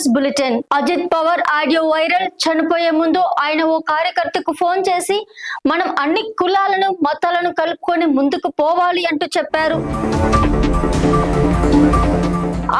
News bulletin. Ajit Pawar audio viral. చనిపోయే ముందు ఆయన ఓ కార్యకర్తకు ఫోన్ చేసి మనం అన్ని కులాలను మతాలను కలుపుకొని ముందుకు పోవాలి అంటూ చెప్పారు.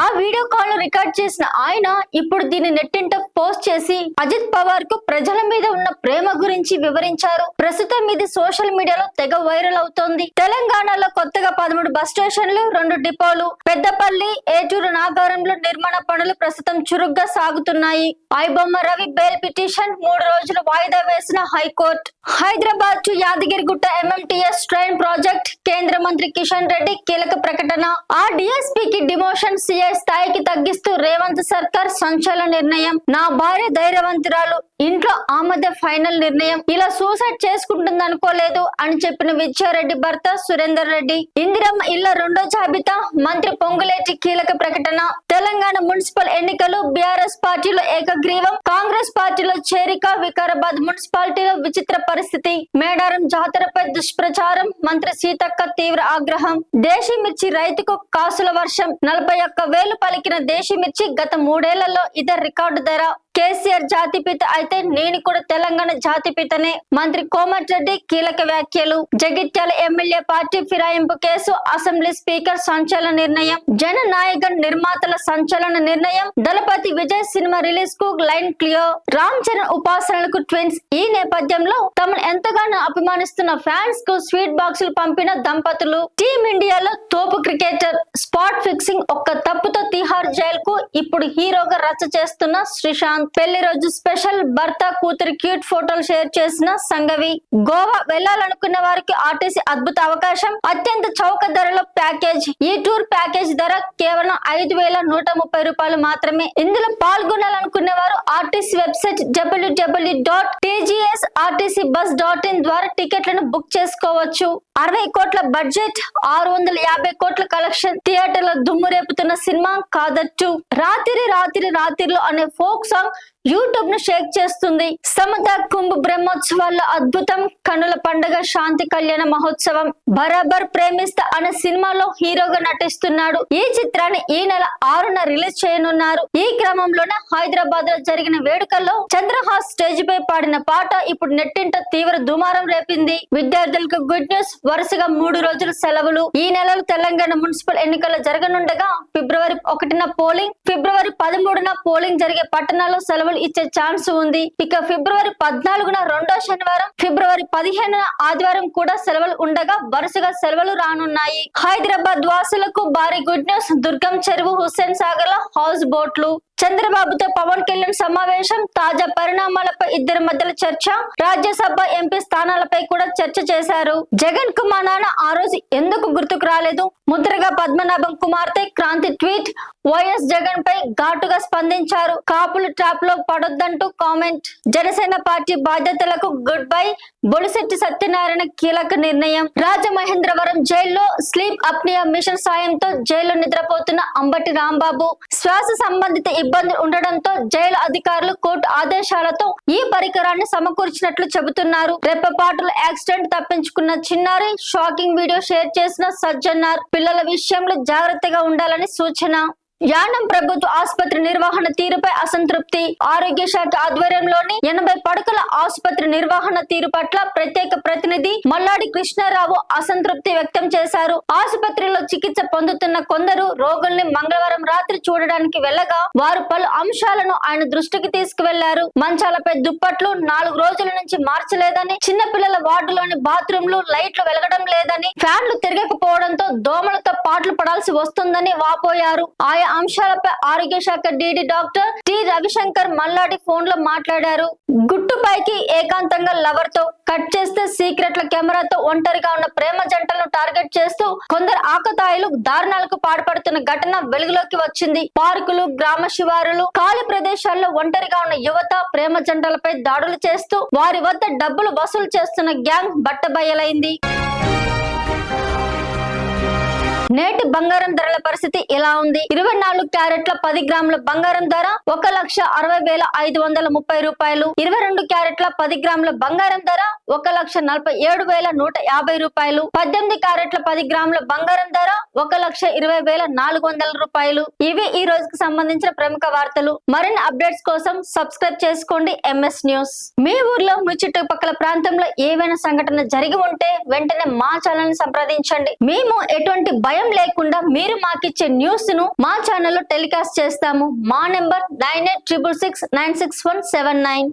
ఆ వీడియో కాల్ ను రికార్డ్ చేసిన ఆయన ఇప్పుడు దీన్ని నెట్టింట పోస్ట్ చేసి అజిత్ పవార్ కు ప్రజల మీద ఉన్న ప్రేమ గురించి వివరించారు. ప్రస్తుతం ఇది సోషల్ మీడియాలో తెగ వైరల్ అవుతోంది. తెలంగాణలో కొత్తగా 13 బస్ స్టేషన్లు, 2 డిపోలు, పెద్దపల్లి, ఏటూరు, నాగారంలో నిర్మాణ పనులు ప్రస్తుతం చురుగ్గా సాగుతున్నాయి. ఐబొమ్మ రవి బెయిల్ పిటిషన్ 3 రోజులు వాయిదా వేసిన high court. Hyderabad to Yadagirigutta MMTS train project. కేంద్ర మంత్రి కిషన్ రెడ్డి కీలక ప్రకటన. ఆ DSPకి డిమోషన్, CI స్థాయికి తగ్గిస్తూ రేవంత్ సర్కార్ సంచలన నిర్ణయం. నా భార్య ధైర్యవంతురాలు, ఇంట్లో ఆమెదే ఫైనల్ నిర్ణయం. ఇలా సూసైడ్ చేసుకుంటుంది అనుకోలేదు అని చెప్పిన విజయారెడ్డి భర్త సురేందర్ రెడ్డి. ఇందిరమ్మ ఇళ్ల 2వ జాబితా. మంత్రి పొంగులేటి కీలక ప్రకటన. తెలంగాణ మున్సిపల్ ఎన్నికలు. BRS పార్టీలో ఏకగ్రీవం, కాంగ్రెస్ పార్టీలో చేరిక. వికారాబాద్ మున్సిపాలిటీలో విచిత్ర పరిస్థితి. మేడారం జాతరపై దుష్ప్రచారం. మంత్రి సీతక్క తీవ్ర ఆగ్రహం. దేశీ మిర్చి రైతుకు కాసుల వర్షం. 41,000 పలికిన దేశీ మిర్చి గత 3 ఏళ్లలో ఇదే రికార్డు ధర. కేసీఆర్ జాతిపిత అయితే నేను కూడా తెలంగాణ జాతిపితనే. మంత్రి కోమటిరెడ్డి కీలక వ్యాఖ్యలు. జగిత్యాల ఎమ్మెల్యే పార్టీ ఫిరాయింపు కేసు. అసెంబ్లీ స్పీకర్ సంచలన నిర్ణయం. జన నాయకన్ నిర్మాతల సంచలన నిర్ణయం. దళపతి విజయ్ సినిమా రిలీజ్ కు లైన్ క్లియర్. రామ్ చరణ్ ఉపాసనలకు ట్విన్స్. ఈ నేపథ్యంలో తమను ఎంతగానో అభిమానిస్తున్న ఫ్యాన్స్ కు స్వీట్ బాక్సులు పంపిన దంపతులు. టీమిండియాలో తోపు క్రికెటర్. Spot fixing. ఒక్క తప్పుతో తిహార్ జైల్ కు ఇప్పుడు హీరోగా రచ్చ చేస్తున్న శ్రీశాంత్. పెళ్లి రోజు స్పెషల్. భర్త కూతురి క్యూట్ ఫోటోలు షేర్ చేసిన సంగవి. గోవా వెళ్లాలనుకున్న వారికి ఆర్టీసీ అద్భుత అవకాశం. అత్యంత చౌక ధరలో ప్యాకేజ్. ఈ టూర్ ప్యాకేజ్ ధర కేవలం 5,130 రూపాయలు మాత్రమే. ఇందులో పాల్గొనాలనుకునే వారు ఆర్టీసీ వెబ్సైట్ www.tgsrtcbus.in ద్వారా టికెట్లను బుక్ చేసుకోవచ్చు. 60 కోట్ల బడ్జెట్, 650 కోట్ల కలెక్షన్. థియేటర్ల దుమ్ము రేపుతున్న సినిమా కాదట్టు. రాత్రిలో అనే ఫోక్ సాంగ్ యూట్యూబ్ ను షేక్ చేస్తుంది. సమత కుంభ్ బ్రహ్మోత్సవాల్లో అద్భుతం. కనుల పండుగ శాంతి కళ్యాణ మహోత్సవం. బరాబర్ ప్రేమిస్తా అనే సినిమాలో హీరోగా నటిస్తున్నాడు. ఈ చిత్రాన్ని ఈ నెల 6న రిలీజ్ చేయనున్నారు. ఈ క్రమంలోనే హైదరాబాద్ లో జరిగిన వేడుకల్లో చంద్రహాస్ స్టేజ్ పై పాడిన పాట ఇప్పుడు నెట్టింట తీవ్ర దుమారం రేపింది. విద్యార్థులకు గుడ్ న్యూస్. వరుసగా 3 రోజులు సెలవులు. ఈ నెలలో తెలంగాణ మున్సిపల్ ఎన్నికలు జరగనుండగా ఫిబ్రవరి 1న పోలింగ్, ఫిబ్రవరి 13న పోలింగ్ జరిగే పట్టణాల్లో సెలవులు ఇచ్చే ఛాన్స్ ఉంది. ఇక ఫిబ్రవరి 14న 2వ శనివారం, ఫిబ్రవరి 15న ఆదివారం కూడా సెలవులు ఉండగా వరుసగా సెలవులు రానున్నాయి. హైదరాబాద్ వాసులకు భారీ గుడ్ న్యూస్. దుర్గం చెరువు, హుస్సేన్ సాగర్ లో హౌస్ బోట్లు. చంద్రబాబుతో పవన్ కళ్యాణ్ సమావేశం. తాజా పరిణామాలపై ఇద్దరి మధ్యలో చర్చ. రాజ్యసభ ఎంపీ స్థానాలపై కూడా చర్చ చేశారు. జగన్ కు మా నాన్న ఆ రోజు ఎందుకు గుర్తుకు రాలేదు? ముద్రగా పద్మనాభం కుమార్తె క్రాంతి ట్వీట్. వైఎస్ జగన్ పై ఘాటుగా స్పందించారు. కాపులు ట్రాప్ లో పడొద్దంటూ కామెంట్. జనసేన పార్టీ బాధ్యతలకు గుడ్ బై. బొలిశెట్టి సత్యనారాయణ కీలక నిర్ణయం. రాజమహేంద్రవరం జైల్లో స్లీప్ అప్నియా మిషన్ సాయంతో జైల్లో నిద్రపోతున్న అంబటి రాంబాబు. శ్వాస సంబంధిత ఇబ్బందులు ఉండడంతో జైలు అధికారులు కోర్టు ఆదేశాలతో ఈ పరికరాన్ని సమకూర్చినట్లు చెబుతున్నారు. రెప్పపాటులో యాక్సిడెంట్ తప్పించుకున్న చిన్నారి. షాకింగ్ వీడియో షేర్ చేసిన సజ్జనార్. పిల్లల విషయంలో జాగ్రత్తగా ఉండాలని సూచన. యానం ప్రభుత్వ ఆసుపత్రి నిర్వహణ తీరుపై అసంతృప్తి. ఆరోగ్య శాఖ ఆధ్వర్యంలోని 80 పడకల ఆసుపత్రి నిర్వహణ తీరు పట్ల ప్రత్యేక ప్రతినిధి మల్లాడి కృష్ణారావు అసంతృప్తి వ్యక్తం చేశారు. ఆసుపత్రిలో చికిత్స పొందుతున్న కొందరు రోగుల్ని మంగళవారం రాత్రి చూడడానికి వెళ్లగా వారు పలు అంశాలను ఆయన దృష్టికి తీసుకువెళ్లారు. మంచాలపై దుప్పట్లు 4 రోజుల నుంచి మార్చలేదని, చిన్నపిల్లల వార్డులోని బాత్రూంలు లైట్లు వెలగడం లేదని, ఫ్యాన్లు తిరగకపోవడంతో దోమలతో పాటలు పడాల్సి వస్తుందని వాపోయారు. ఆయా అంశాలపై ఆరోగ్య శాఖ DD doctor T Ravishankar Malladi phone లో మాట్లాడారు. గుట్టుపైకి ఏకాంతంగా లవర్ తో కట్ చేస్తే సీక్రెట్ల కెమెరాతో ఒంటరిగా ఉన్న ప్రేమ జంటలను టార్గెట్ చేస్తూ కొందరు ఆకతాయిలు దారుణాలకు పాల్పడుతున్న ఘటన వెలుగులోకి వచ్చింది. పార్కులు, గ్రామ శివారులు, ఖాళీ ప్రదేశాల్లో ఒంటరిగా ఉన్న యువత, ప్రేమ జంటలపై దాడులు చేస్తూ వారి వద్ద డబ్బులు వసూలు చేస్తున్న గ్యాంగ్ బట్టబయలైంది. నేటి బంగారం ధరల పరిస్థితి ఎలా ఉంది? 24 క్యారెట్ల 10 గ్రాముల బంగారం ధర 1,60,530 రూపాయలు. 22 క్యారెట్ల 10 గ్రాముల బంగారం ధర 1,47,150 రూపాయలు. 18 క్యారెట్ల 10 గ్రాముల బంగారం ధర 1,20,400 రూపాయలు. ఇవి ఈ రోజుకి సంబంధించిన ప్రముఖ వార్తలు. మరిన్ని అప్డేట్స్ కోసం సబ్స్క్రైబ్ చేసుకోండి MS న్యూస్. మీ ఊర్లో మీ చుట్టుపక్కల ప్రాంతంలో ఏవైనా సంఘటన జరిగి ఉంటే వెంటనే మా ఛానల్ ని సంప్రదించండి. మేము ఎటువంటి భయం లేకుండా మీరు మాకిచ్చే న్యూస్ ను మా ఛానల్లో టెలికాస్ట్ చేస్తాము. మా నెంబర్ 9866696179.